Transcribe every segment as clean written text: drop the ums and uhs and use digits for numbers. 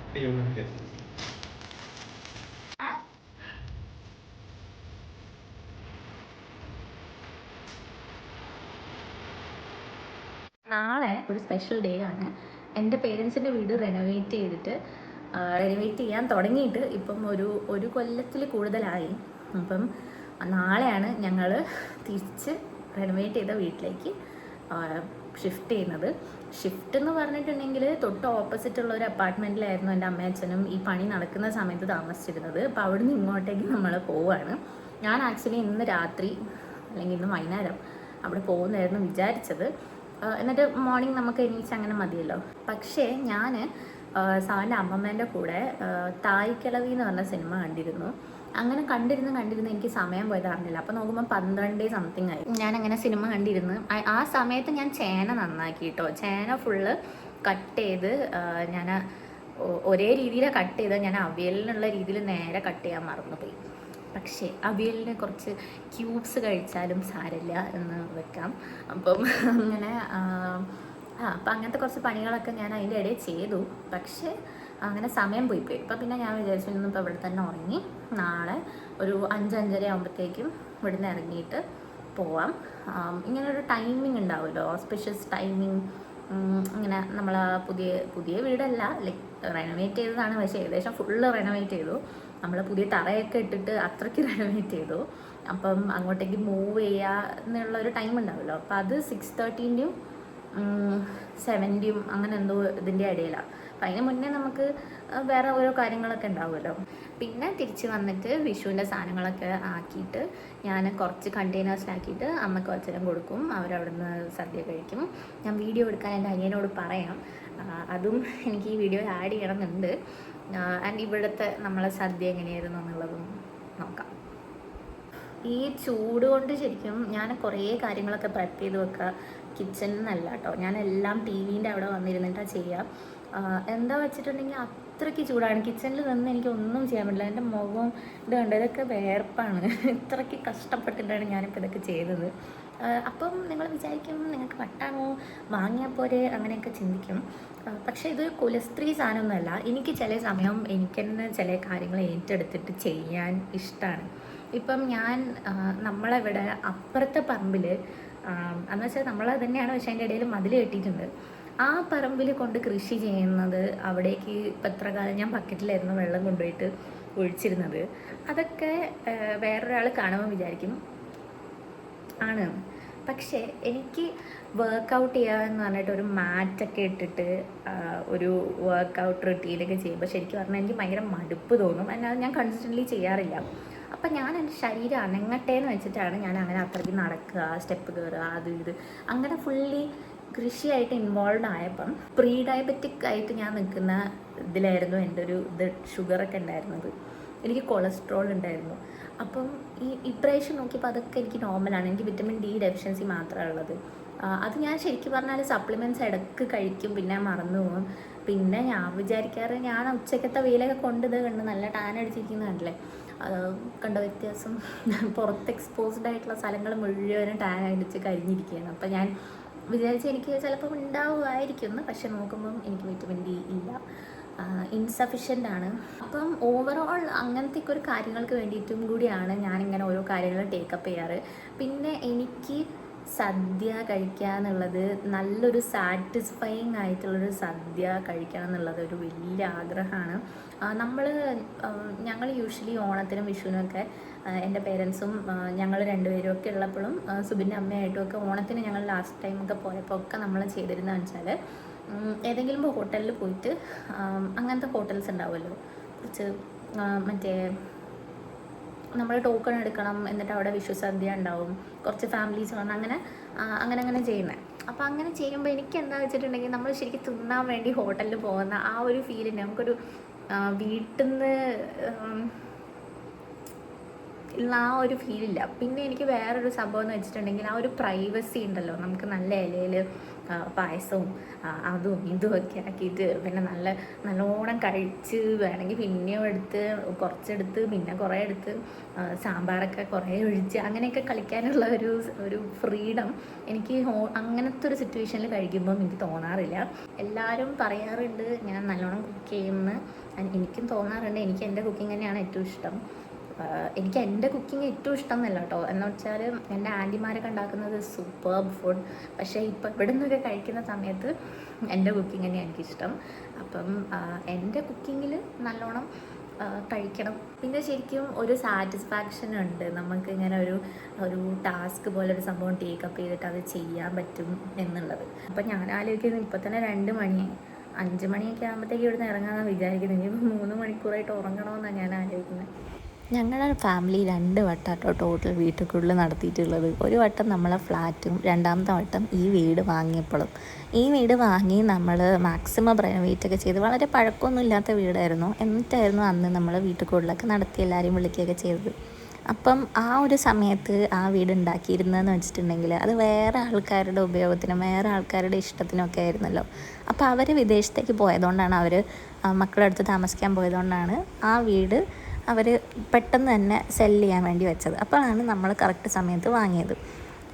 നാളെ ഒരു special day ആണ്. എൻ്റെ പേരൻസിൻ്റെ വീട് റെനോവേറ്റ് ചെയ്യാൻ തുടങ്ങിയിട്ട് ഇപ്പം ഒരു കൊല്ലത്തിൽ കൂടുതലായി. അപ്പം നാളെയാണ് ഞങ്ങൾ തിരിച്ച് റെനോവേറ്റ് ചെയ്ത വീട്ടിലേക്ക് ഷിഫ്റ്റ് ചെയ്യുന്നത്. ഷിഫ്റ്റ് എന്ന് പറഞ്ഞിട്ടുണ്ടെങ്കിൽ തൊട്ട് ഓപ്പോസിറ്റുള്ള ഒരു അപ്പാർട്ട്മെൻറ്റിലായിരുന്നു എൻ്റെ അമ്മയച്ഛനും ഈ പണി നടക്കുന്ന സമയത്ത് താമസിച്ചിരുന്നത്. അപ്പോൾ അവിടെ നിന്ന് ഇങ്ങോട്ടേക്ക് നമ്മൾ പോവുകയാണ്. ഞാൻ ആക്ച്വലി ഇന്ന് രാത്രി അല്ലെങ്കിൽ ഇന്ന് വൈകുന്നേരം അവിടെ പോകുന്നതായിരുന്നു വിചാരിച്ചത്. എന്നിട്ട് മോർണിംഗ് നമുക്ക് എണീച്ച് അങ്ങനെ മതിയല്ലോ. പക്ഷേ ഞാൻ സാറിൻ്റെ അമ്മമ്മേൻ്റെ കൂടെ തായ്ക്കിളവി എന്ന് പറഞ്ഞ സിനിമ കണ്ടിരുന്നു. അങ്ങനെ കണ്ടിരുന്ന് എനിക്ക് സമയം പോയത് അറിഞ്ഞില്ല. അപ്പോൾ നോക്കുമ്പോൾ 12 സംതിങ് ആയി. ഞാനങ്ങനെ സിനിമ കണ്ടിരുന്നു. ആ സമയത്ത് ഞാൻ ചേന നന്നാക്കി കേട്ടോ. ചേന ഫുള്ള് കട്ട് ചെയ്ത് ഞാൻ ഒരേ രീതിയിലാണ് കട്ട് ചെയ്തത്. ഞാൻ അവിയലിനുള്ള രീതിയിൽ നേരെ കട്ട് ചെയ്യാൻ മറന്നുപോയി. പക്ഷേ അവിയലിന് കുറച്ച് ക്യൂബ്സ് കഴിച്ചാലും സാരമില്ല എന്ന് വെക്കാം. അപ്പം അങ്ങനെ അപ്പം അങ്ങനത്തെ കുറച്ച് പണികളൊക്കെ ഞാൻ അതിൻ്റെ ഇടയിൽ ചെയ്തു. പക്ഷേ അങ്ങനെ സമയം പോയി. ഇപ്പം പിന്നെ ഞാൻ വിചാരിച്ചു ഇന്നിപ്പോൾ ഇവിടെ തന്നെ ഉറങ്ങി നാളെ ഒരു 5-5:30 ആകുമ്പോഴത്തേക്കും ഇവിടുന്ന് ഇറങ്ങിയിട്ട് പോവാം. ഇങ്ങനൊരു ടൈമിംഗ് ഉണ്ടാവുമല്ലോ, ഓസ്പിഷ്യസ് ടൈമിംഗ്. ഇങ്ങനെ നമ്മൾ പുതിയ വീടല്ല, ലൈക്ക് റെനോവേറ്റ് ചെയ്തതാണ്. പക്ഷേ ഏകദേശം ഫുള്ള് റെനോവേറ്റ് ചെയ്തു. നമ്മൾ പുതിയ തറയൊക്കെ ഇട്ടിട്ട് അത്രയ്ക്ക് റെനോവേറ്റ് ചെയ്തു. അപ്പം അങ്ങോട്ടേക്ക് മൂവ് ചെയ്യുക എന്നുള്ളൊരു ടൈം ഉണ്ടാവുമല്ലോ. അപ്പം അത് 6:30-ൻ്റെയും 7-ൻ്റെയും അങ്ങനെ എന്തോ ഇതിൻ്റെ ഇടയിലാണ്. അപ്പം അതിന് മുന്നേ നമുക്ക് വേറെ ഓരോ കാര്യങ്ങളൊക്കെ ഉണ്ടാവുമല്ലോ. പിന്നെ തിരിച്ച് വന്നിട്ട് വിഷുവിൻ്റെ സാധനങ്ങളൊക്കെ ആക്കിയിട്ട് ഞാൻ കുറച്ച് കണ്ടെയ്നേഴ്സിലാക്കിയിട്ട് അമ്മയ്ക്ക് അച്ഛനും കൊടുക്കും. അവരവിടെ നിന്ന് സദ്യ കഴിക്കും. ഞാൻ വീഡിയോ എടുക്കാൻ എൻ്റെ അനിയനോട് പറയാം. അതും എനിക്ക് ഈ വീഡിയോയിൽ ആഡ് ചെയ്യണമെന്നുണ്ട്. ആൻഡ് ഇവിടുത്തെ നമ്മളെ സദ്യ എങ്ങനെയായിരുന്നു എന്നുള്ളതും നോക്കാം. ഈ ചൂട് കൊണ്ട് ശരിക്കും ഞാൻ കുറേ കാര്യങ്ങളൊക്കെ പ്രെപ്പ് ചെയ്ത് വെക്കുക. കിച്ചണിൽ നിന്നല്ല കേട്ടോ, ഞാൻ എല്ലാം TV-ൻ്റെ അവിടെ വന്നിരുന്നിട്ടാണ് ചെയ്യുക. എന്താ വെച്ചിട്ടുണ്ടെങ്കിൽ അത്രയ്ക്ക് ചൂടാണ്. കിച്ചണിൽ നിന്ന് എനിക്ക് ഒന്നും ചെയ്യാൻ പറ്റില്ല. എൻ്റെ മുഖം ഇത് കണ്ടോ, ഇതൊക്കെ വേർപ്പാണ്. ഇത്രയ്ക്ക് കഷ്ടപ്പെട്ടിട്ടാണ് ഞാനിപ്പോൾ ഇതൊക്കെ ചെയ്തത്. അപ്പം നിങ്ങൾ വിചാരിക്കും നിങ്ങൾക്ക് വട്ടാണോ, വാങ്ങിയാൽ പോരെ, അങ്ങനെയൊക്കെ ചിന്തിക്കും. പക്ഷേ ഇത് കുലസ്ത്രീ സാധനമൊന്നുമല്ല. എനിക്ക് ചില സമയം എനിക്ക് തന്നെ ചില കാര്യങ്ങൾ ഏറ്റെടുത്തിട്ട് ചെയ്യാൻ ഇഷ്ടമാണ്. ഇപ്പം നമ്മളിവിടെ അപ്പുറത്തെ പറമ്പിൽ എന്ന് വെച്ചാൽ നമ്മളത് തന്നെയാണ്, പക്ഷേ അതിൻ്റെ ഇടയിൽ മതിൽ കെട്ടിയിട്ടുണ്ട്. ആ പറമ്പിൽ കൊണ്ട് കൃഷി ചെയ്യുന്നത്, അവിടേക്ക് ഇപ്പം എത്ര കാലം ഞാൻ ബക്കറ്റിലായിരുന്നു വെള്ളം കൊണ്ടുപോയിട്ട് ഒഴിച്ചിരുന്നത്. അതൊക്കെ വേറൊരാൾ കാണുമ്പോൾ വിചാരിക്കും ആണ്. പക്ഷേ എനിക്ക് വർക്കൗട്ട് ചെയ്യുക എന്ന് പറഞ്ഞിട്ട് ഒരു മാറ്റൊക്കെ ഇട്ടിട്ട് ഒരു വർക്കൗട്ട് റൊട്ടീനൊക്കെ ചെയ്യുമ്പോൾ ശരിക്കും പറഞ്ഞാൽ എനിക്ക് ഭയങ്കര മടുപ്പ് തോന്നും. എന്നാൽ ഞാൻ കൺസിസ്റ്റൻ്റ്ലി ചെയ്യാറില്ല. അപ്പം ഞാൻ എൻ്റെ ശരീരം അനങ്ങട്ടെ എന്ന് വെച്ചിട്ടാണ് ഞാൻ അങ്ങനെ അത്രയ്ക്ക് നടക്കുക, സ്റ്റെപ്പ് കയറുക, അത് ഇത് അങ്ങനെ ഫുള്ളി കൃഷിയായിട്ട് ഇൻവോൾവ് ആയപ്പം പ്രീ ഡയബറ്റിക് ആയിട്ട് ഞാൻ നിൽക്കുന്ന ഇതിലായിരുന്നു എൻ്റെ ഒരു ഷുഗറൊക്കെ ഉണ്ടായിരുന്നത്. എനിക്ക് കൊളസ്ട്രോൾ ഉണ്ടായിരുന്നു. അപ്പം ഇപ്രാവശ്യം നോക്കിയപ്പോൾ അതൊക്കെ എനിക്ക് നോർമലാണ്. എനിക്ക് വിറ്റമിൻ D ഡെഫിഷ്യൻസി മാത്രമേ ഉള്ളത്. അത് ഞാൻ ശരിക്കും പറഞ്ഞാൽ സപ്ലിമെൻറ്റ്സ് ഇടയ്ക്ക് കഴിക്കും, പിന്നെ മറന്നു പോകും. പിന്നെ ഞാൻ വിചാരിക്കാറ് ഞാൻ ഉച്ചക്കത്തെ വെയിലൊക്കെ കണ്ട് നല്ല ടാൻ അടിച്ചിരിക്കുന്നതല്ലേ, കണ്ട വ്യത്യാസം. പുറത്ത് എക്സ്പോസ്ഡ് ആയിട്ടുള്ള സ്ഥലങ്ങൾ മുഴുവനും ടാൻ അടിച്ച് കഴിഞ്ഞിരിക്കുകയാണ്. അപ്പം ഞാൻ വിചാരിച്ച് എനിക്ക് ചിലപ്പം ഉണ്ടാവുമായിരിക്കും. പക്ഷെ നോക്കുമ്പം എനിക്ക് വിറ്റമിൻ D ഇല്ല, ഇൻസഫിഷ്യൻ്റ് ആണ്. അപ്പം ഓവറോൾ അങ്ങനത്തെ ഒരു കാര്യങ്ങൾക്ക് വേണ്ടിയിട്ടും കൂടിയാണ് ഞാനിങ്ങനെ ഓരോ കാര്യങ്ങൾ ടേക്കപ്പ് ചെയ്യാറ്. പിന്നെ എനിക്ക് സദ്യ കഴിക്കുക എന്നുള്ളത്, നല്ലൊരു സാറ്റിസ്ഫൈയിങ് ആയിട്ടുള്ളൊരു സദ്യ കഴിക്കണം എന്നുള്ളത് ഒരു വലിയ ആഗ്രഹമാണ്. ഞങ്ങൾ യൂഷ്വലി ഓണത്തിനും വിഷുവിനൊക്കെ എൻ്റെ പേരൻസും ഞങ്ങൾ രണ്ടുപേരും ഒക്കെ ഉള്ളപ്പോഴും സുബിൻ്റെ അമ്മയായിട്ടും ഒക്കെ ഓണത്തിന് ഞങ്ങൾ ലാസ്റ്റ് ടൈമൊക്കെ പോയപ്പോൾ ഒക്കെ നമ്മൾ ചെയ്തിരുന്നതെന്ന് വെച്ചാൽ ഏതെങ്കിലും ഹോട്ടലിൽ പോയിട്ട്, അങ്ങനത്തെ ഹോട്ടൽസ് ഉണ്ടാവുമല്ലോ, കുറച്ച് മറ്റേ നമ്മൾ ടോക്കൺ എടുക്കണം, എന്നിട്ട് അവിടെ വിഷു സദ്യ ഉണ്ടാവും, കുറച്ച് ഫാമിലീസ് വന്ന് അങ്ങനെ ചെയ്യുന്നത്. അപ്പോൾ അങ്ങനെ ചെയ്യുമ്പോൾ എനിക്ക് എന്താ വെച്ചിട്ടുണ്ടെങ്കിൽ നമ്മൾ ശരിക്കും തിന്നാൻ വേണ്ടി ഹോട്ടലിൽ പോകുന്ന ആ ഒരു ഫീലിന് നമുക്കൊരു വീട്ടിൽ നിന്ന് ഉള്ള ആ ഒരു ഫീലില്ല. പിന്നെ എനിക്ക് വേറൊരു സംഭവം എന്ന് വെച്ചിട്ടുണ്ടെങ്കിൽ ആ ഒരു പ്രൈവസി ഉണ്ടല്ലോ, നമുക്ക് നല്ല ഇലയിൽ പായസവും അതും ഇതുമൊക്കെ ആക്കിയിട്ട് പിന്നെ നല്ലോണം കഴിച്ച് വേണമെങ്കിൽ പിന്നെയും എടുത്ത് കുറച്ചെടുത്ത് പിന്നെ കുറേ എടുത്ത് സാമ്പാറൊക്കെ കുറേ ഒഴിച്ച് അങ്ങനെയൊക്കെ കളിക്കാനുള്ള ഒരു ഫ്രീഡം എനിക്ക് അങ്ങനത്തെ ഒരു സിറ്റുവേഷനിൽ കഴിക്കുമ്പം എനിക്ക് തോന്നാറില്ല. എല്ലാവരും പറയാറുണ്ട് ഞാൻ നല്ലോണം കുക്ക് ചെയ്യുമെന്ന്. എനിക്കും തോന്നാറുണ്ട്. എനിക്ക് എൻ്റെ കുക്കിംഗ് തന്നെയാണ് ഏറ്റവും ഇഷ്ടം. എനിക്ക് എൻ്റെ കുക്കിംഗ് ഏറ്റവും ഇഷ്ടം എന്നല്ല കേട്ടോ, എന്ന് വെച്ചാൽ എൻ്റെ ആൻറ്റിമാരൊക്കെ ഉണ്ടാക്കുന്നത് സൂപ്പർബ് ഫുഡ്. പക്ഷേ ഇപ്പം ഇവിടെ നിന്നൊക്കെ കഴിക്കുന്ന സമയത്ത് എൻ്റെ കുക്കിംഗ് തന്നെയാണ് എനിക്കിഷ്ടം. അപ്പം എൻ്റെ കുക്കിങ്ങിൽ നല്ലോണം കഴിക്കണം. പിന്നെ ശരിക്കും ഒരു സാറ്റിസ്ഫാക്ഷൻ ഉണ്ട് നമുക്ക് ഇങ്ങനെ ഒരു ടാസ്ക് പോലെ ഒരു സംഭവം ടേക്കപ്പ് ചെയ്തിട്ട് അത് ചെയ്യാൻ പറ്റും എന്നുള്ളത്. അപ്പം ഞാൻ ആലോചിക്കുന്നത് ഇപ്പം തന്നെ 2 മണിയായി, 5 മണിയൊക്കെ ആകുമ്പോഴത്തേക്ക് ഇവിടുന്ന് ഇറങ്ങാമെന്നാണ് വിചാരിക്കുന്നത്. ഇനിയിപ്പോൾ 3 മണിക്കൂറായിട്ട് ഉറങ്ങണമെന്നാണ് ഞാൻ ആലോചിക്കുന്നത്. ഞങ്ങളുടെ ഫാമിലി 2 വട്ടമാട്ടോ ടോട്ടൽ വീട്ടിൽക്കുള്ളിൽ നടത്തിയിട്ടുള്ളത്. ഒരു വട്ടം നമ്മളെ ഫ്ലാറ്റും, രണ്ടാമത്തെ വട്ടം ഈ വീട് വാങ്ങിയപ്പോഴും. ഈ വീട് വാങ്ങി നമ്മൾ മാക്സിമം റെനോവേറ്റൊക്കെ ചെയ്ത്, വളരെ പഴക്കമൊന്നും ഇല്ലാത്ത വീടായിരുന്നു. എന്നിട്ടായിരുന്നു അന്ന് നമ്മൾ വീട്ടിൽക്കുള്ളിലൊക്കെ നടത്തി എല്ലാവരെയും വിളിക്കുകയൊക്കെ ചെയ്തത്. അപ്പം ആ ഒരു സമയത്ത് ആ വീട് ഉണ്ടാക്കിയിരുന്നതെന്ന് വെച്ചിട്ടുണ്ടെങ്കിൽ അത് വേറെ ആൾക്കാരുടെ ഉപയോഗത്തിനും വേറെ ആൾക്കാരുടെ ഇഷ്ടത്തിനൊക്കെ ആയിരുന്നല്ലോ. അപ്പോൾ അവർ വിദേശത്തേക്ക് പോയതുകൊണ്ടാണ്, അവർ മക്കളുടെ അടുത്ത് താമസിക്കാൻ പോയതുകൊണ്ടാണ് ആ വീട് അവർ പെട്ടെന്ന് തന്നെ സെല്ല് ചെയ്യാൻ വേണ്ടി വെച്ചത്. അപ്പോഴാണ് നമ്മൾ കറക്റ്റ് സമയത്ത് വാങ്ങിയത്.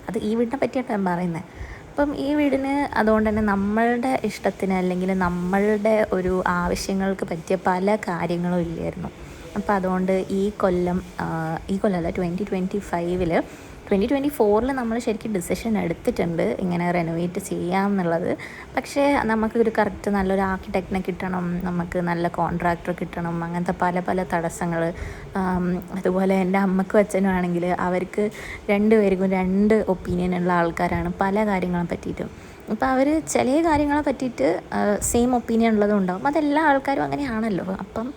അത് ഈ വീടിനെ പറ്റിയിട്ടാണ് ഞാൻ പറയുന്നത്. അപ്പം ഈ വീടിന് അതുകൊണ്ട് തന്നെ നമ്മളുടെ ഇഷ്ടത്തിന് അല്ലെങ്കിൽ നമ്മളുടെ ഒരു ആവശ്യങ്ങൾക്ക് പറ്റിയ പല കാര്യങ്ങളും ഇല്ലായിരുന്നു. അപ്പോൾ അതുകൊണ്ട് ഈ കൊല്ലമല്ല 2025 2024 നമ്മൾ ശരിക്കും ഡിസിഷൻ എടുത്തിട്ടുണ്ട് ഇങ്ങനെ റെനോവേറ്റ് ചെയ്യാം എന്നുള്ളത്. പക്ഷേ നമുക്കൊരു കറക്റ്റ് നല്ലൊരു ആർക്കിടെക്റ്റിനെ കിട്ടണം, നമുക്ക് നല്ല കോൺട്രാക്ടർ കിട്ടണം, അങ്ങനത്തെ പല പല തടസ്സങ്ങൾ. അതുപോലെ എൻ്റെ അമ്മക്കും അച്ഛനും ആണെങ്കിൽ അവർക്ക് 2 പേർക്കും 2 ഒപ്പീനിയനുള്ള ആൾക്കാരാണ് പല കാര്യങ്ങളെ പറ്റിയിട്ടും. അപ്പോൾ അവർ ചില കാര്യങ്ങളെ പറ്റിയിട്ട് സെയിം ഒപ്പീനിയൻ ഉള്ളതും ഉണ്ടാവും. അതെല്ലാ ആൾക്കാരും അങ്ങനെയാണല്ലോ. അപ്പം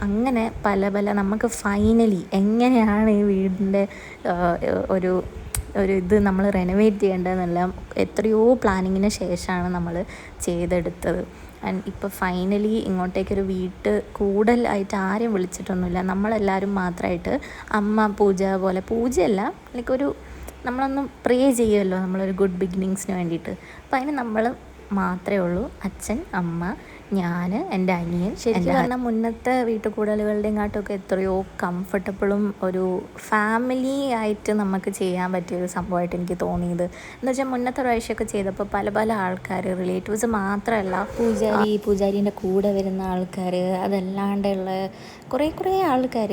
അങ്ങനെ പല നമുക്ക് ഫൈനലി എങ്ങനെയാണ് ഈ വീടിൻ്റെ ഒരു ഇത് നമ്മൾ റെനോവേറ്റ് ചെയ്യേണ്ടതെന്നെല്ലാം എത്രയോ പ്ലാനിങ്ങിന് ശേഷമാണ് നമ്മൾ ചെയ്തെടുത്തത്. ആൻഡ് ഇപ്പോൾ ഫൈനലി ഇങ്ങോട്ടേക്കൊരു വീട്ട് കൂടുതലായിട്ട് ആരെയും വിളിച്ചിട്ടൊന്നുമില്ല. നമ്മളെല്ലാവരും മാത്രമായിട്ട് അമ്മ പൂജ പോലെ, പൂജയല്ല ലൈക്ക് ഒരു നമ്മളൊന്ന് പ്രേ ചെയ്യുമല്ലോ നമ്മളൊരു ഗുഡ് ബിഗിനിങ്സിന് വേണ്ടിയിട്ട്. അപ്പോൾ അതിന് നമ്മൾ മാത്രമേ ഉള്ളൂ, അച്ഛൻ, അമ്മ, ഞാൻ, എൻ്റെ അനിയൻ. ശരിക്കും പറഞ്ഞാൽ മുന്നത്തെ വീട്ടുകൂടലുകളുടെയും കാട്ടൊക്കെ എത്രയോ കംഫർട്ടബിളും ഒരു ഫാമിലി ആയിട്ട് നമുക്ക് ചെയ്യാൻ പറ്റിയൊരു സംഭവമായിട്ട് എനിക്ക് തോന്നിയത്. എന്ന് വെച്ചാൽ മുന്നത്തെ പ്രാവശ്യമൊക്കെ ചെയ്തപ്പോൾ പല ആൾക്കാർ, റിലേറ്റീവ്സ് മാത്രമല്ല, പൂജാരീൻ്റെ കൂടെ വരുന്ന ആൾക്കാർ, അതല്ലാണ്ടുള്ള കുറേ ആൾക്കാർ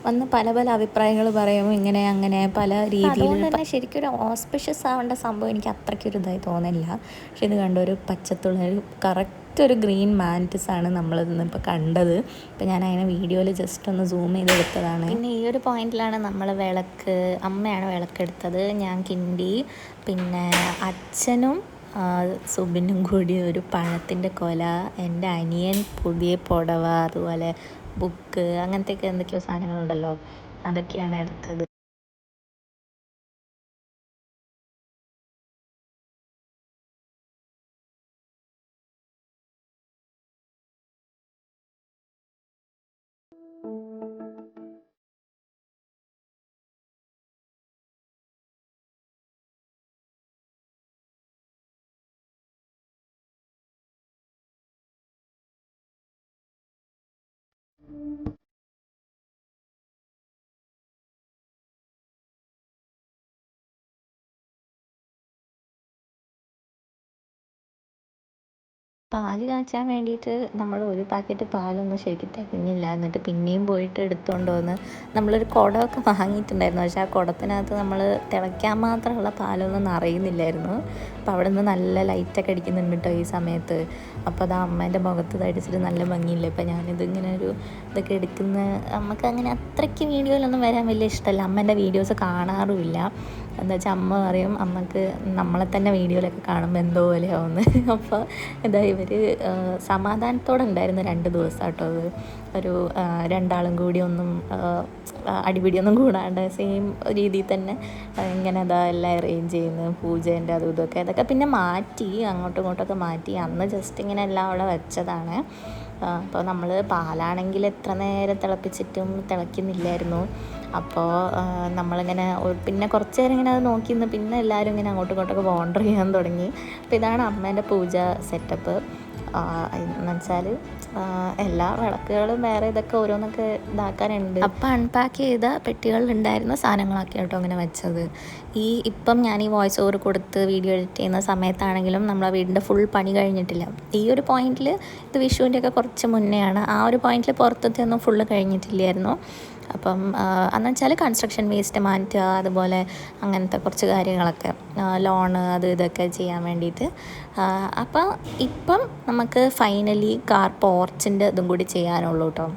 വന്ന് പല അഭിപ്രായങ്ങൾ പറയും, ഇങ്ങനെ അങ്ങനെ പല രീതിയിൽ. അതുകൊണ്ട് തന്നെ ശരിക്കും ഒരു ഓസ്പിഷ്യസ് ആവേണ്ട സംഭവം എനിക്ക് അത്രയ്ക്കൊരു ഇതായി തോന്നില്ല. പക്ഷെ ഇത് കണ്ട ഒരു പച്ചത്തുള്ള കറക്റ്റ് ഒരു ഗ്രീൻ മാൻറ്റിസാണ് നമ്മളിന്നിപ്പോൾ കണ്ടത്. ഇപ്പം ഞാൻ അതിനെ വീഡിയോയിൽ ജസ്റ്റ് ഒന്ന് സൂം ചെയ്തെടുത്തതാണ്. പിന്നെ ഈ ഒരു പോയിന്റിലാണ് നമ്മൾ അമ്മയാണ് വിളക്കെടുത്തത്, ഞാൻ കിണ്ടി, പിന്നെ അച്ഛനും സുബിനും കൂടി ഒരു പഴത്തിൻ്റെ കൊല, എൻ്റെ അനിയൻ പുതിയ പുടവ, അതുപോലെ ബുക്ക്, അങ്ങനത്തെയൊക്കെ എന്തൊക്കെയോ സാധനങ്ങളുണ്ടല്ലോ, അതൊക്കെയാണ് എടുത്തത്. പാല് കാച്ചാൻ വേണ്ടിയിട്ട് നമ്മൾ ഒരു പാക്കറ്റ് പാലൊന്നും ശരിക്കും തികഞ്ഞില്ല. എന്നിട്ട് പിന്നെയും പോയിട്ട് എടുത്തുകൊണ്ട് വന്ന് നമ്മളൊരു കുടമൊക്കെ വാങ്ങിയിട്ടുണ്ടായിരുന്നു. പക്ഷേ ആ കുടത്തിനകത്ത് നമ്മൾ തിളയ്ക്കാൻ മാത്രമുള്ള പാലൊന്നും നിറയുന്നില്ലായിരുന്നു. അപ്പോൾ അവിടെ നിന്ന് നല്ല ലൈറ്റൊക്കെ അടിക്കുന്നുണ്ട് കേട്ടോ ഈ സമയത്ത്. അപ്പോൾ അത് അമ്മേൻ്റെ മുഖത്ത് തടിച്ചിട്ട് നല്ല ഭംഗിയില്ല. ഇപ്പോൾ ഞാനിതിങ്ങനെ ഇതൊക്കെ എടുക്കുന്ന, നമുക്ക് അങ്ങനെ അത്രയ്ക്ക് വീഡിയോയിലൊന്നും വരാൻ വലിയ ഇഷ്ടമല്ല. അമ്മേൻ്റെ വീഡിയോസ് കാണാറുമില്ല. എന്താ വെച്ചാൽ അമ്മ പറയും അമ്മക്ക് നമ്മളെ തന്നെ വീഡിയോയിലൊക്കെ കാണുമ്പോൾ എന്തോ പോലെയാവുമെന്ന്. അപ്പോൾ ഇവർ സമാധാനത്തോടെ ഉണ്ടായിരുന്നു 2 ദിവസം കേട്ടോ. അത് ഒരു രണ്ടാളും കൂടി ഒന്നും അടിപിടിയൊന്നും കൂടാണ്ട് സെയിം രീതിയിൽ തന്നെ ഇങ്ങനെ എല്ലാം അറേഞ്ച് ചെയ്യുന്നു, പൂജേൻ്റെ അതും ഇതൊക്കെ. അതൊക്കെ പിന്നെ മാറ്റി, അങ്ങോട്ടും ഇങ്ങോട്ടൊക്കെ മാറ്റി. അന്ന് ജസ്റ്റ് ഇങ്ങനെ എല്ലാം അവിടെ വെച്ചതാണ്. അപ്പോൾ നമ്മൾ പാലാണെങ്കിൽ എത്ര നേരം തിളപ്പിച്ചിട്ടും തിളയ്ക്കുന്നില്ലായിരുന്നു. അപ്പോൾ നമ്മളിങ്ങനെ പിന്നെ കുറച്ച് നേരം ഇങ്ങനെ അത് നോക്കി നിന്ന് പിന്നെ എല്ലാവരും ഇങ്ങനെ അങ്ങോട്ടും ഇങ്ങോട്ടൊക്കെ വോണ്ടർ ചെയ്യാൻ തുടങ്ങി. അപ്പോൾ ഇതാണ് അമ്മേൻ്റെ പൂജ സെറ്റപ്പ്. എന്ന് വെച്ചാൽ എല്ലാ വിളക്കുകളും വേറെ ഇതൊക്കെ ഓരോന്നൊക്കെ ഇതാക്കാനുണ്ട്. അപ്പം അൺപാക്ക് ചെയ്ത പെട്ടികളിലുണ്ടായിരുന്ന സാധനങ്ങളൊക്കെ കേട്ടോ അങ്ങനെ വെച്ചത്. ഇപ്പം ഞാൻ ഈ വോയിസ് ഓവർ കൊടുത്ത് വീഡിയോ എഡിറ്റ് ചെയ്യുന്ന സമയത്താണെങ്കിലും നമ്മളെ വീടിൻ്റെ ഫുൾ പണി കഴിഞ്ഞിട്ടില്ല. ഈ ഒരു പോയിന്റിൽ ഇത് വിഷുവിൻ്റെയൊക്കെ കുറച്ച് മുന്നെയാണ്. ആ ഒരു പോയിന്റിൽ പുറത്തത്തെ ഒന്നും ഫുള്ള് കഴിഞ്ഞിട്ടില്ലായിരുന്നു. അപ്പം എന്ന് വെച്ചാൽ കൺസ്ട്രക്ഷൻ വേസ്റ്റ് മാറ്റുക, അതുപോലെ അങ്ങനത്തെ കുറച്ച് കാര്യങ്ങളൊക്കെ, ലോണ് അത് ഇതൊക്കെ ചെയ്യാൻ വേണ്ടിയിട്ട്. അപ്പം ഇപ്പം നമുക്ക് ഫൈനലി കാർ പോർച്ചിൻ്റെ ഇതും കൂടി ചെയ്യാനുള്ളൂ കേട്ടോ.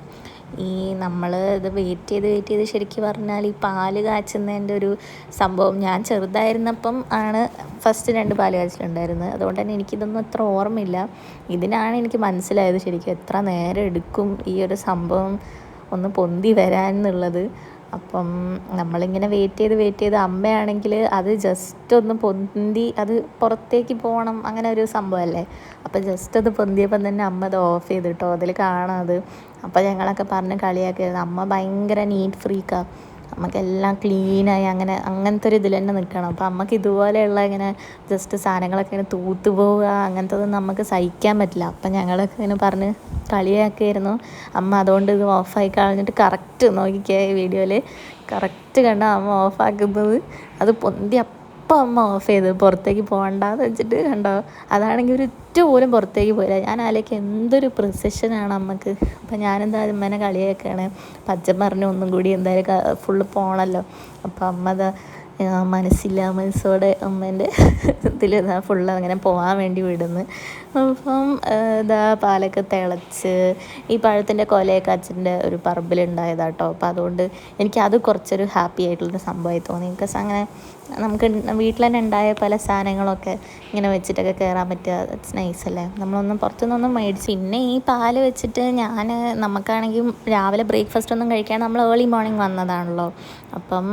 നമ്മൾ ഇത് വെയിറ്റ് ചെയ്ത് ശരിക്കും പറഞ്ഞാൽ ഈ പാല് കാച്ചുന്നതിൻ്റെ ഒരു സംഭവം ഞാൻ ചെറുതായിരുന്നപ്പം ആണ് ഫസ്റ്റ് 2 പാല് കാച്ചിലുണ്ടായിരുന്നത്. അതുകൊണ്ട് തന്നെ എനിക്കിതൊന്നും അത്ര ഓർമ്മയില്ല. ഇതിനാണ് എനിക്ക് മനസ്സിലായത് ശരിക്കും എത്ര നേരം എടുക്കും ഈ ഒരു സംഭവം ഒന്ന് പൊന്തി വരാൻ എന്നുള്ളത്. അപ്പം നമ്മളിങ്ങനെ വെയിറ്റ് ചെയ്ത് അമ്മയാണെങ്കിൽ അത് ജസ്റ്റ് ഒന്ന് പൊന്തി അത് പുറത്തേക്ക് പോകണം, അങ്ങനെ ഒരു സംഭവമല്ലേ. അപ്പം ജസ്റ്റ് അത് പൊന്തിയപ്പം തന്നെ അമ്മ അത് ഓഫ് ചെയ്തിട്ടോ, അതിൽ കാണാം അത്. അപ്പം ഞങ്ങളൊക്കെ പറഞ്ഞ് കളിയാക്കിയത് അമ്മ ഭയങ്കര നീറ്റ് ഫ്രീക്കാണ്, നമുക്കെല്ലാം ക്ലീനായി അങ്ങനത്തെ ഒരു ഇതിൽ തന്നെ നിൽക്കണം. അപ്പോൾ നമുക്ക് ഇതുപോലെയുള്ള ഇങ്ങനെ ജസ്റ്റ് സാധനങ്ങളൊക്കെ ഇങ്ങനെ തൂത്ത് പോവുക അങ്ങനത്തതൊന്നും നമുക്ക് സഹിക്കാൻ പറ്റില്ല. അപ്പം ഞങ്ങളൊക്കെ ഇങ്ങനെ പറഞ്ഞ് കളിയാക്കിയായിരുന്നു. അമ്മ അതുകൊണ്ട് ഇത് ഓഫായി കളഞ്ഞിട്ട് കറക്റ്റ് നോക്കിക്കേ വീഡിയോയിൽ കറക്റ്റ് കണ്ട അമ്മ ഓഫാക്കുന്നത്. അത് പൊന്തി അപ്പം അമ്മ ഓഫ് ചെയ്ത് പുറത്തേക്ക് പോകണ്ടെന്ന് വെച്ചിട്ട് കണ്ടോ. അതാണെങ്കിൽ ഒരു ഒറ്റ പോലും പുറത്തേക്ക് പോയില്ല. ഞാൻ അതിലേക്ക് എന്തൊരു പ്രിസിഷനാണ് അമ്മക്ക്. അപ്പം ഞാനെന്താ അമ്മേനെ കളിയാക്കുകയാണ്. പച്ചൻ പറഞ്ഞു ഒന്നും കൂടി എന്തായാലും ഫുള്ള് പോകണമല്ലോ. അപ്പം അമ്മ മനസ്സോടെ അമ്മേൻ്റെ ഇതിൽ ഫുള്ള് അങ്ങനെ പോകാൻ വേണ്ടി വിടുന്നു. അപ്പം പാലൊക്കെ തിളച്ച് ഈ പഴത്തിൻ്റെ കൊലയൊക്കെ അച്ഛൻ്റെ ഒരു പറമ്പിലുണ്ടായതാട്ടോ. അപ്പോൾ അതുകൊണ്ട് എനിക്കത് കുറച്ചൊരു ഹാപ്പി ആയിട്ടുള്ളൊരു സംഭവമായി തോന്നി. ബിക്കോസ് അങ്ങനെ നമുക്ക് വീട്ടിൽ തന്നെ ഉണ്ടായ പല സാധനങ്ങളൊക്കെ ഇങ്ങനെ വെച്ചിട്ടൊക്കെ കയറാൻ പറ്റുക, ഇറ്റ്സ് നൈസ് അല്ലേ. നമ്മളൊന്നും പുറത്തുനിന്നൊന്നും മേടിച്ച്. പിന്നെ ഈ പാല് വെച്ചിട്ട് നമുക്കാണെങ്കിൽ രാവിലെ ബ്രേക്ക്ഫാസ്റ്റ് ഒന്നും കഴിക്കാൻ നമ്മൾ ഏർലി മോർണിംഗ് വന്നതാണല്ലോ. അപ്പം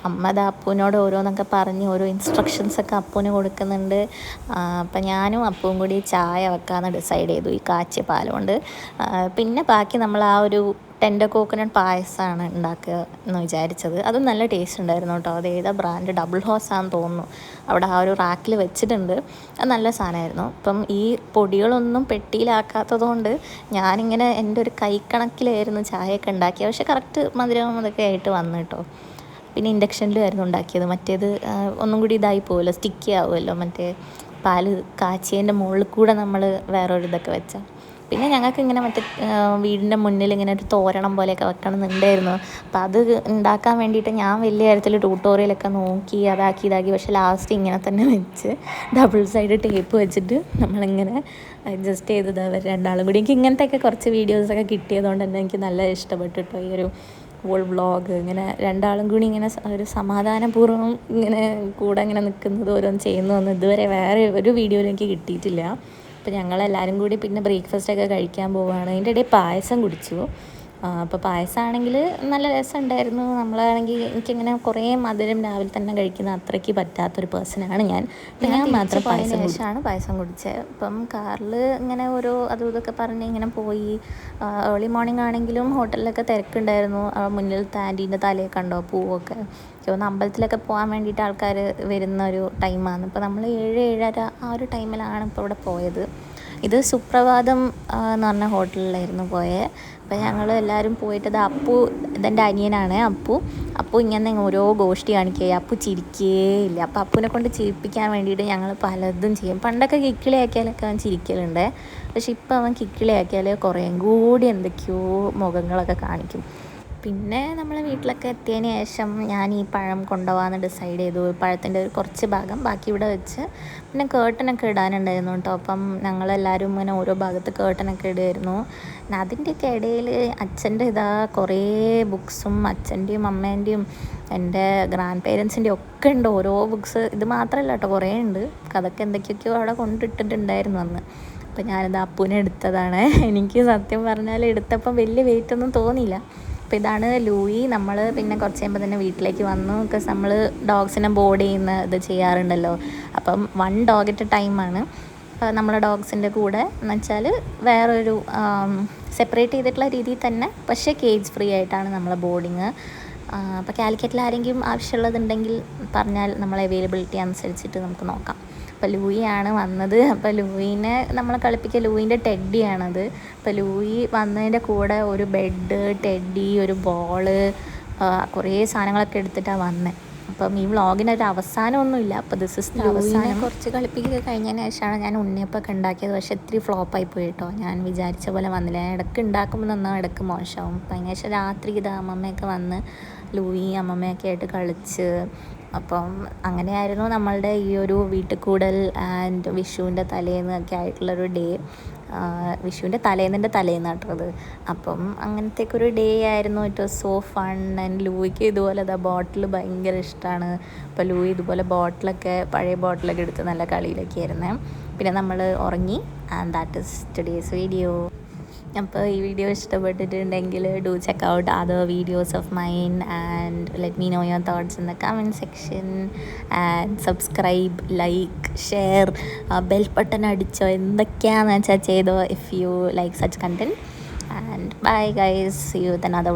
അമ്മ അപ്പൂനോട് ഓരോന്നൊക്കെ പറഞ്ഞ് ഓരോ ഇൻസ്ട്രക്ഷൻസൊക്കെ അപ്പൂന് കൊടുക്കുന്നുണ്ട്. അപ്പം ഞാനും അപ്പവും കൂടി ചായ വെക്കാമെന്ന് ഡിസൈഡ് ചെയ്തു ഈ കാച്ചിയ പാലുകൊണ്ട്. പിന്നെ ബാക്കി നമ്മൾ ആ ഒരു ടെൻഡർ കോക്കനട്ട് പായസമാണ് ഉണ്ടാക്കുക എന്ന് വിചാരിച്ചത്. അതും നല്ല ടേസ്റ്റ് ഉണ്ടായിരുന്നു കേട്ടോ. അത് ഏതാ ബ്രാൻഡ്, ഡബിൾ ഹോസാണെന്ന് തോന്നുന്നു. അവിടെ ആ ഒരു റാക്കിൽ വെച്ചിട്ടുണ്ട്. അത് നല്ല സാധനമായിരുന്നു. അപ്പം ഈ പൊടികളൊന്നും പെട്ടിയിലാക്കാത്തത് കൊണ്ട് ഞാനിങ്ങനെ എൻ്റെ ഒരു കൈക്കണക്കിലായിരുന്നു ചായയൊക്കെ ഉണ്ടാക്കിയത്. പക്ഷേ കറക്റ്റ് മധുരം അതൊക്കെ ആയിട്ട് വന്നു കേട്ടോ. പിന്നെ ഇൻഡക്ഷനിലായിരുന്നു ഉണ്ടാക്കിയത്. മറ്റേത് ഒന്നും കൂടി ഇതായി പോകുമല്ലോ, സ്റ്റിക്കി ആവുമല്ലോ, മറ്റേ പാല് കാച്ചിയതിൻ്റെ മുകളിൽ കൂടെ നമ്മൾ വേറൊരു ഇതൊക്കെ വെച്ചാൽ. പിന്നെ ഞങ്ങൾക്ക് ഇങ്ങനെ മറ്റേ വീടിൻ്റെ മുന്നിൽ ഇങ്ങനെ ഒരു തോരണം പോലെയൊക്കെ വെക്കണം എന്നുണ്ടായിരുന്നു. അപ്പോൾ അത് ഉണ്ടാക്കാൻ വേണ്ടിയിട്ട് ഞാൻ വലിയ കാര്യത്തിൽ ട്യൂട്ടോറിയലൊക്കെ നോക്കി ഇതാക്കി. പക്ഷേ ലാസ്റ്റ് ഇങ്ങനെ തന്നെ വെച്ച് ഡബിൾ സൈഡ് ടേപ്പ് വെച്ചിട്ട് നമ്മളിങ്ങനെ അഡ്ജസ്റ്റ് ചെയ്തത് അവർ രണ്ടാളും കൂടി. എനിക്ക് ഇങ്ങനത്തെയൊക്കെ കുറച്ച് വീഡിയോസൊക്കെ കിട്ടിയതുകൊണ്ട് തന്നെ എനിക്ക് നല്ല ഇഷ്ടപ്പെട്ടിട്ടോ ഈ ഒരു വോൾ വ്ളോഗ്. ഇങ്ങനെ രണ്ടാളും കൂടി ഇങ്ങനെ ഒരു സമാധാനപൂർവ്വം ഇങ്ങനെ കൂടെ ഇങ്ങനെ നിൽക്കുന്നത് ഓരോന്ന് ചെയ്യുന്നതൊന്നും ഇതുവരെ വേറെ ഒരു വീഡിയോയിലും എനിക്ക് കിട്ടിയിട്ടില്ല. അപ്പോൾ ഞങ്ങളെല്ലാവരും കൂടി പിന്നെ ബ്രേക്ക്ഫാസ്റ്റൊക്കെ കഴിക്കാൻ പോവുകയാണ്. അതിൻ്റെ ഇടയിൽ പായസം കുടിച്ചു. അപ്പോൾ പായസമാണെങ്കിൽ നല്ല രസമുണ്ടായിരുന്നു. നമ്മളാണെങ്കിൽ എനിക്കിങ്ങനെ കുറേ മധുരം രാവിലെ തന്നെ കഴിക്കുന്ന അത്രയ്ക്ക് പറ്റാത്തൊരു പേഴ്സണാണ് ഞാൻ. അപ്പോൾ ഞാൻ മാത്രം പായസം കുടിച്ചത്. അപ്പം കാറിൽ ഇങ്ങനെ ഓരോ അതും ഇതൊക്കെ പറഞ്ഞ് ഇങ്ങനെ പോയി. ഏർലി മോർണിംഗ് ആണെങ്കിലും ഹോട്ടലിലൊക്കെ തിരക്കുണ്ടായിരുന്നു. മുന്നിൽ ആൻറ്റീൻ്റെ തലയൊക്കെ കണ്ടോ പൂവൊക്കെ. ഒന്ന് അമ്പലത്തിലൊക്കെ പോകാൻ വേണ്ടിയിട്ട് ആൾക്കാർ വരുന്ന ഒരു ടൈമാണ്. ഇപ്പോൾ നമ്മൾ 7-7:30 ആ ഒരു ടൈമിലാണ് ഇപ്പോൾ ഇവിടെ പോയത്. ഇത് സുപ്രഭാതം എന്ന് പറഞ്ഞ ഹോട്ടലിലായിരുന്നു പോയത്. അപ്പോൾ ഞങ്ങൾ എല്ലാവരും പോയിട്ട് ഇതെൻ്റെ അനിയനാണ് അപ്പു ഇങ്ങനെ ഓരോ ഗോഷ്ടി കാണിക്കുക. അപ്പു ചിരിക്കുകയില്ല. അപ്പോൾ അപ്പുവിനെ കൊണ്ട് ചിരിപ്പിക്കാൻ വേണ്ടിയിട്ട് ഞങ്ങൾ പലതും ചെയ്യും. പണ്ടൊക്കെ കിക്കിളിയാക്കിയാലൊക്കെ അവൻ ചിരിക്കലുണ്ട്. പക്ഷെ ഇപ്പോൾ അവൻ കിക്കിളിയാക്കിയാൽ കുറേയും കൂടി എന്തൊക്കെയോ മുഖങ്ങളൊക്കെ കാണിക്കും. പിന്നെ നമ്മൾ വീട്ടിലൊക്കെ എത്തിയതിന് ശേഷം ഞാൻ ഈ പഴം കൊണ്ടുപോകാമെന്ന് ഡിസൈഡ് ചെയ്തു. പഴത്തിൻ്റെ ഒരു കുറച്ച് ഭാഗം ബാക്കി ഇവിടെ വെച്ച് പിന്നെ കേട്ടനൊക്കെ ഇടാനുണ്ടായിരുന്നു കേട്ടോ. അപ്പം ഞങ്ങളെല്ലാവരും ഇങ്ങനെ ഓരോ ഭാഗത്ത് കേട്ടനൊക്കെ ഇടുമായിരുന്നു. പിന്നെ അതിൻ്റെയൊക്കെ ഇടയിൽ അച്ഛൻ്റെ കുറേ ബുക്സും അച്ഛൻ്റെയും അമ്മേൻ്റെയും എൻ്റെ ഗ്രാൻഡ് പേരൻസിൻ്റെയും ഒക്കെ ഉണ്ട് ഓരോ ബുക്സ്. ഇത് മാത്രമല്ല കേട്ടോ, കുറേ ഉണ്ട്. അതൊക്കെ എന്തൊക്കെയൊക്കെയോ അവിടെ കൊണ്ടിട്ടിട്ടുണ്ടായിരുന്നു അന്ന്. അപ്പോൾ ഞാനിത് അപ്പൂനെ എടുത്തതാണ്. എനിക്ക് സത്യം പറഞ്ഞാൽ എടുത്തപ്പം വലിയ വെയിറ്റൊന്നും തോന്നിയില്ല. അപ്പോൾ ഇതാണ് ലൂയി. നമ്മൾ പിന്നെ കുറച്ച് കഴിയുമ്പോൾ തന്നെ വീട്ടിലേക്ക് വന്നു. ബിക്കോസ് നമ്മൾ ഡോഗ്സിനെ ബോർഡ് ചെയ്യുന്ന ഇത് ചെയ്യാറുണ്ടല്ലോ. അപ്പം 1 ഡോഗ് അറ്റ് എ ടൈമാണ് നമ്മളെ ഡോഗ്സിൻ്റെ കൂടെ. എന്ന് വെച്ചാൽ വേറൊരു സെപ്പറേറ്റ് ചെയ്തിട്ടുള്ള രീതിയിൽ തന്നെ, പക്ഷേ കേജ് ഫ്രീ ആയിട്ടാണ് നമ്മളെ ബോർഡിങ്. അപ്പോൾ കാലിക്കറ്റിൽ ആരെങ്കിലും ആവശ്യമുള്ളതുണ്ടെങ്കിൽ പറഞ്ഞാൽ നമ്മളെ അവൈലബിലിറ്റി അനുസരിച്ചിട്ട് നമുക്ക് നോക്കാം. അപ്പോൾ ലൂയിയാണ് വന്നത്. അപ്പോൾ ലൂയിനെ നമ്മളെ കളിപ്പിക്കുക ലൂയിൻ്റെ ടെഡിയാണത്. അപ്പോൾ ലൂയി വന്നതിൻ്റെ കൂടെ ഒരു ബെഡ്, ടെഡി, ഒരു ബോള്, കുറേ സാധനങ്ങളൊക്കെ എടുത്തിട്ടാണ് വന്നത്. അപ്പം ഈ വ്ളോഗിനൊരു അവസാനമൊന്നുമില്ല. അപ്പോൾ ദിസ് ഇസ് അവസാനം. കുറച്ച് കളിപ്പിക്കുക കഴിഞ്ഞതിന് ശേഷമാണ് ഞാൻ ഉണ്ണിയപ്പൊക്കെ ഉണ്ടാക്കിയത്. പക്ഷേ ഇത്തിരി ഫ്ലോപ്പായി പോയി കേട്ടോ. ഞാൻ വിചാരിച്ച പോലെ വന്നില്ല. ഞാൻ ഇടയ്ക്ക് ഉണ്ടാക്കുമ്പോൾ നന്നാവും, ഇടയ്ക്ക് മോശമാവും. അപ്പം അതിന് ശേഷം രാത്രി ഇത് അമ്മമ്മയൊക്കെ വന്ന് ലൂയി അമ്മമ്മയൊക്കെ ആയിട്ട് കളിച്ച്, അപ്പം അങ്ങനെയായിരുന്നു നമ്മളുടെ ഈ ഒരു വീട്ടുകൂടൽ ആൻഡ് വിഷുവിൻ്റെ തലേന്നൊക്കെ ആയിട്ടുള്ളൊരു ഡേ. വിഷുവിൻ്റെ തലേന്നാട്ടത്. അപ്പം അങ്ങനത്തേക്കൊരു ഡേ ആയിരുന്നു. It was so fun. And ലൂയിക്ക് ഇതുപോലെ ബോട്ടിൽ ഭയങ്കര ഇഷ്ടമാണ്. അപ്പോൾ ലൂയി ഇതുപോലെ പഴയ ബോട്ടിലൊക്കെ എടുത്ത് നല്ല കളിയിലൊക്കെ ആയിരുന്നേ. പിന്നെ നമ്മൾ ഉറങ്ങി. And that is today's video. അപ്പോൾ ഈ വീഡിയോ ഇഷ്ടപ്പെട്ടിട്ടുണ്ടെങ്കിൽ do check out other videos of mine and let me know your thoughts in the comment section. And subscribe, like, share, bell button അടിച്ചോ, എന്തൊക്കെയാണെന്ന് വെച്ചാൽ ചെയ്തോ if you like such content. And bye guys, see you with another